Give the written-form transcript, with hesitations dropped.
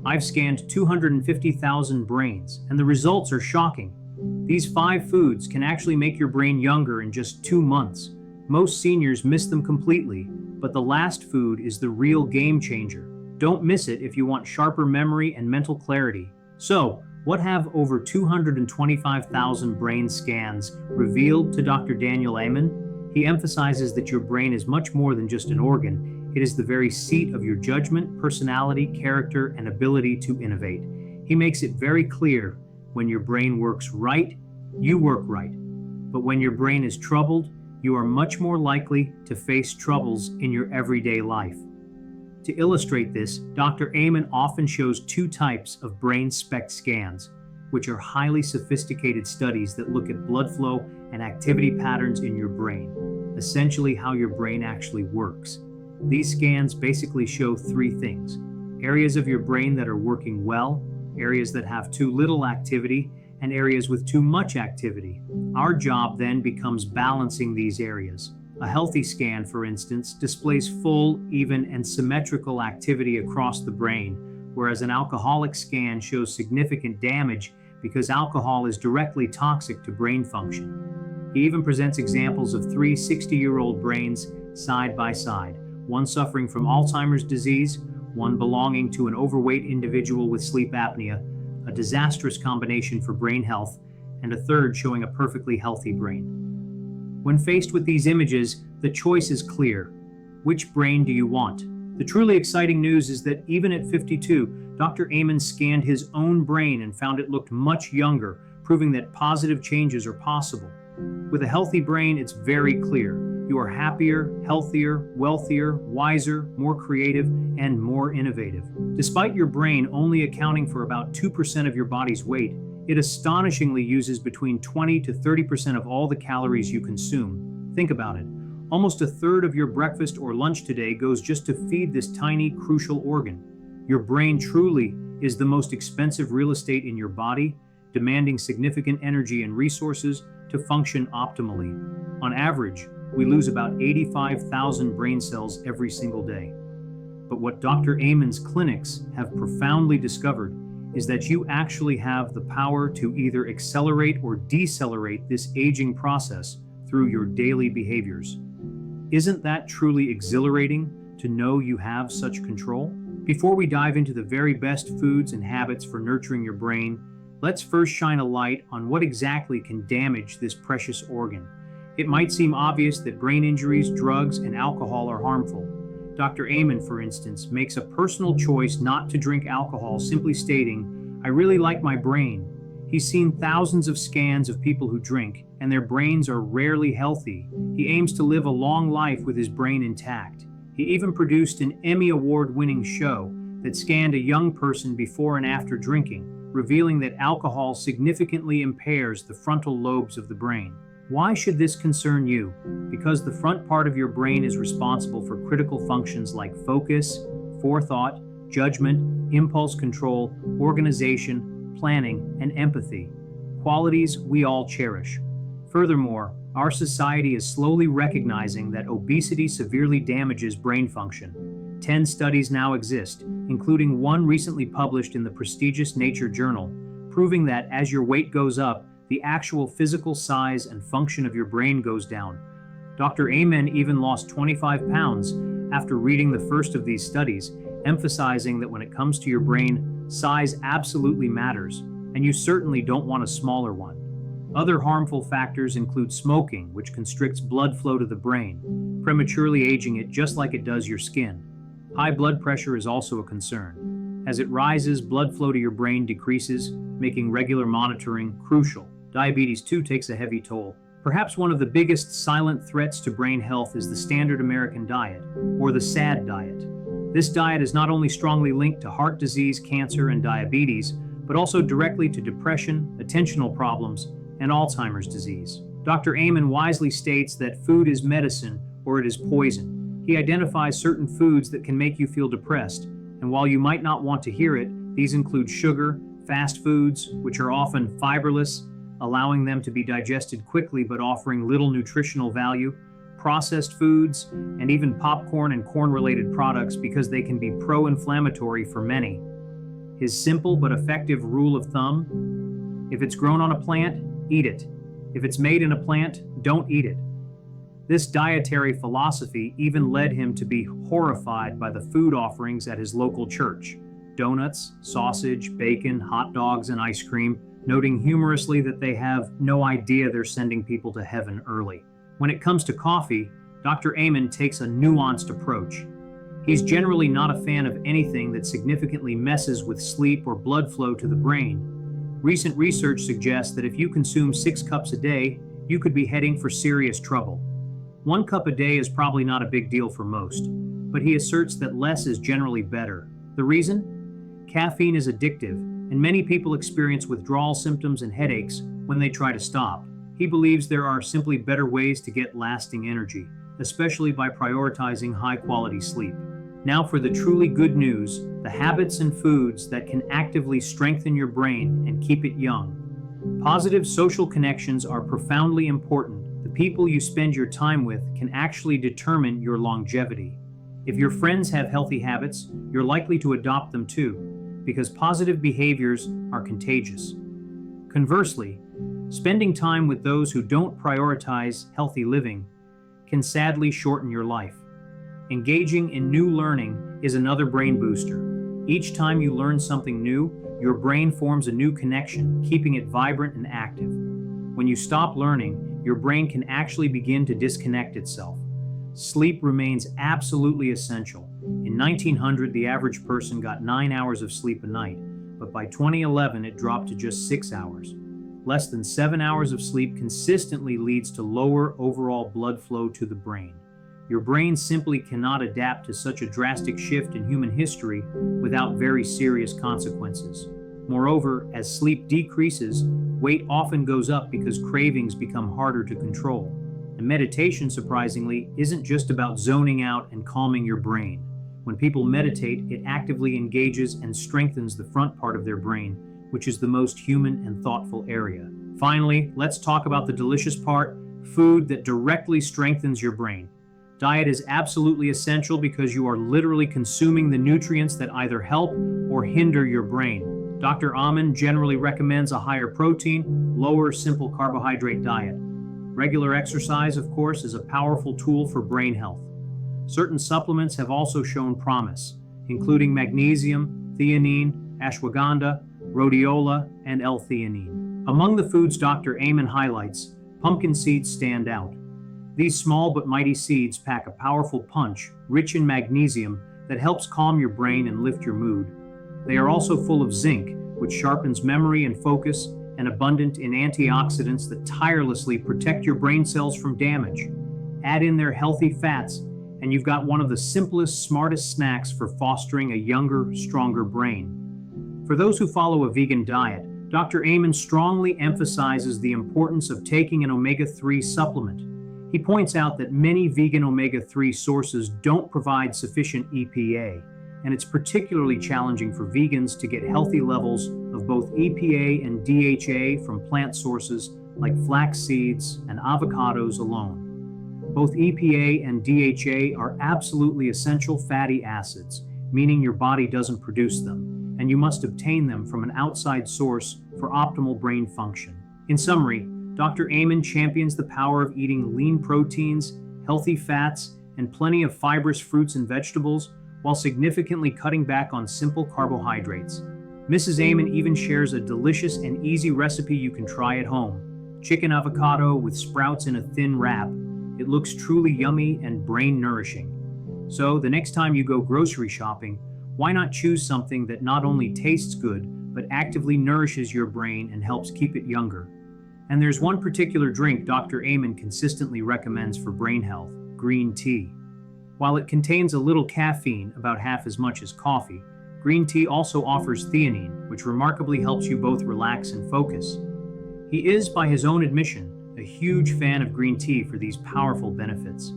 I've scanned 250,000 brains, and the results are shocking. These 5 foods can actually make your brain younger in just 2 months. Most seniors miss them completely, but the last food is the real game changer. Don't miss it if you want sharper memory and mental clarity. So, what have over 225,000 brain scans revealed to Dr. Daniel Amen? He emphasizes that your brain is much more than just an organ. It is the very seat of your judgment, personality, character, and ability to innovate. He makes it very clear: when your brain works right, you work right. But when your brain is troubled, you are much more likely to face troubles in your everyday life. To illustrate this, Dr. Amen often shows 2 types of brain SPECT scans, which are highly sophisticated studies that look at blood flow and activity patterns in your brain, essentially how your brain actually works. These scans basically show 3 things: areas of your brain that are working well, areas that have too little activity, and areas with too much activity. Our job then becomes balancing these areas. A healthy scan, for instance, displays full, even, and symmetrical activity across the brain, whereas an alcoholic scan shows significant damage because alcohol is directly toxic to brain function. He even presents examples of 3 60-year-old brains side by side, one suffering from Alzheimer's disease, one belonging to an overweight individual with sleep apnea, a disastrous combination for brain health, and a third showing a perfectly healthy brain. When faced with these images, the choice is clear. Which brain do you want? The truly exciting news is that even at 52, Dr. Amen scanned his own brain and found it looked much younger, proving that positive changes are possible. With a healthy brain, it's very clear. You are happier, healthier, wealthier, wiser, more creative, and more innovative. Despite your brain only accounting for about 2% of your body's weight, it astonishingly uses between 20 to 30% of all the calories you consume. Think about it. Almost a third of your breakfast or lunch today goes just to feed this tiny, crucial organ. Your brain truly is the most expensive real estate in your body, demanding significant energy and resources to function optimally. On average, we lose about 85,000 brain cells every single day. But what Dr. Amen's clinics have profoundly discovered is that you actually have the power to either accelerate or decelerate this aging process through your daily behaviors. Isn't that truly exhilarating to know you have such control? Before we dive into the very best foods and habits for nurturing your brain, let's first shine a light on what exactly can damage this precious organ. It might seem obvious that brain injuries, drugs, and alcohol are harmful. Dr. Amen, for instance, makes a personal choice not to drink alcohol, simply stating, "I really like my brain." He's seen thousands of scans of people who drink, and their brains are rarely healthy. He aims to live a long life with his brain intact. He even produced an Emmy Award-winning show that scanned a young person before and after drinking, revealing that alcohol significantly impairs the frontal lobes of the brain. Why should this concern you? Because the front part of your brain is responsible for critical functions like focus, forethought, judgment, impulse control, organization, planning, and empathy. Qualities we all cherish. Furthermore, our society is slowly recognizing that obesity severely damages brain function. 10 studies now exist, including one recently published in the prestigious Nature journal, proving that as your weight goes up, the actual physical size and function of your brain goes down. Dr. Amen even lost 25 pounds after reading the first of these studies, emphasizing that when it comes to your brain, size absolutely matters, and you certainly don't want a smaller one. Other harmful factors include smoking, which constricts blood flow to the brain, prematurely aging it just like it does your skin. High blood pressure is also a concern. As it rises, blood flow to your brain decreases, making regular monitoring crucial. Diabetes too takes a heavy toll. Perhaps one of the biggest silent threats to brain health is the standard American diet, or the SAD diet. This diet is not only strongly linked to heart disease, cancer, and diabetes, but also directly to depression, attentional problems, and Alzheimer's disease. Dr. Amen wisely states that food is medicine or it is poison. He identifies certain foods that can make you feel depressed, and while you might not want to hear it, these include sugar, fast foods, which are often fiberless, allowing them to be digested quickly but offering little nutritional value, processed foods, and even popcorn and corn-related products because they can be pro-inflammatory for many. His simple but effective rule of thumb: if it's grown on a plant, eat it. If it's made in a plant, don't eat it. This dietary philosophy even led him to be horrified by the food offerings at his local church: donuts, sausage, bacon, hot dogs, and ice cream, noting humorously that they have no idea they're sending people to heaven early. When it comes to coffee, Dr. Amen takes a nuanced approach. He's generally not a fan of anything that significantly messes with sleep or blood flow to the brain. Recent research suggests that if you consume 6 cups a day, you could be heading for serious trouble. 1 cup a day is probably not a big deal for most, but he asserts that less is generally better. The reason? Caffeine is addictive, and many people experience withdrawal symptoms and headaches when they try to stop. He believes there are simply better ways to get lasting energy, especially by prioritizing high-quality sleep. Now for the truly good news: the habits and foods that can actively strengthen your brain and keep it young. Positive social connections are profoundly important. The people you spend your time with can actually determine your longevity. If your friends have healthy habits, you're likely to adopt them too, because positive behaviors are contagious. Conversely, spending time with those who don't prioritize healthy living can sadly shorten your life. Engaging in new learning is another brain booster. Each time you learn something new, your brain forms a new connection, keeping it vibrant and active. When you stop learning, your brain can actually begin to disconnect itself. Sleep remains absolutely essential. In 1900, the average person got 9 hours of sleep a night, but by 2011, it dropped to just 6 hours. Less than 7 hours of sleep consistently leads to lower overall blood flow to the brain. Your brain simply cannot adapt to such a drastic shift in human history without very serious consequences. Moreover, as sleep decreases, weight often goes up because cravings become harder to control. And meditation, surprisingly, isn't just about zoning out and calming your brain. When people meditate, it actively engages and strengthens the front part of their brain, which is the most human and thoughtful area. Finally, let's talk about the delicious part: food that directly strengthens your brain. Diet is absolutely essential because you are literally consuming the nutrients that either help or hinder your brain. Dr. Amen generally recommends a higher protein, lower simple carbohydrate diet. Regular exercise, of course, is a powerful tool for brain health. Certain supplements have also shown promise, including magnesium, theanine, ashwagandha, rhodiola, and L-theanine. Among the foods Dr. Amen highlights, pumpkin seeds stand out. These small but mighty seeds pack a powerful punch, rich in magnesium, that helps calm your brain and lift your mood. They are also full of zinc, which sharpens memory and focus, and abundant in antioxidants that tirelessly protect your brain cells from damage. Add in their healthy fats, and you've got one of the simplest, smartest snacks for fostering a younger, stronger brain. For those who follow a vegan diet, Dr. Amen strongly emphasizes the importance of taking an omega-3 supplement. He points out that many vegan omega-3 sources don't provide sufficient EPA, and it's particularly challenging for vegans to get healthy levels of both EPA and DHA from plant sources like flax seeds and avocados alone. Both EPA and DHA are absolutely essential fatty acids, meaning your body doesn't produce them, and you must obtain them from an outside source for optimal brain function. In summary, Dr. Amen champions the power of eating lean proteins, healthy fats, and plenty of fibrous fruits and vegetables, while significantly cutting back on simple carbohydrates. Mrs. Amen even shares a delicious and easy recipe you can try at home: chicken avocado with sprouts in a thin wrap. It looks truly yummy and brain-nourishing. So, the next time you go grocery shopping, why not choose something that not only tastes good, but actively nourishes your brain and helps keep it younger? And there's one particular drink Dr. Amen consistently recommends for brain health: green tea. While it contains a little caffeine, about half as much as coffee, green tea also offers theanine, which remarkably helps you both relax and focus. He is, by his own admission, a huge fan of green tea for these powerful benefits.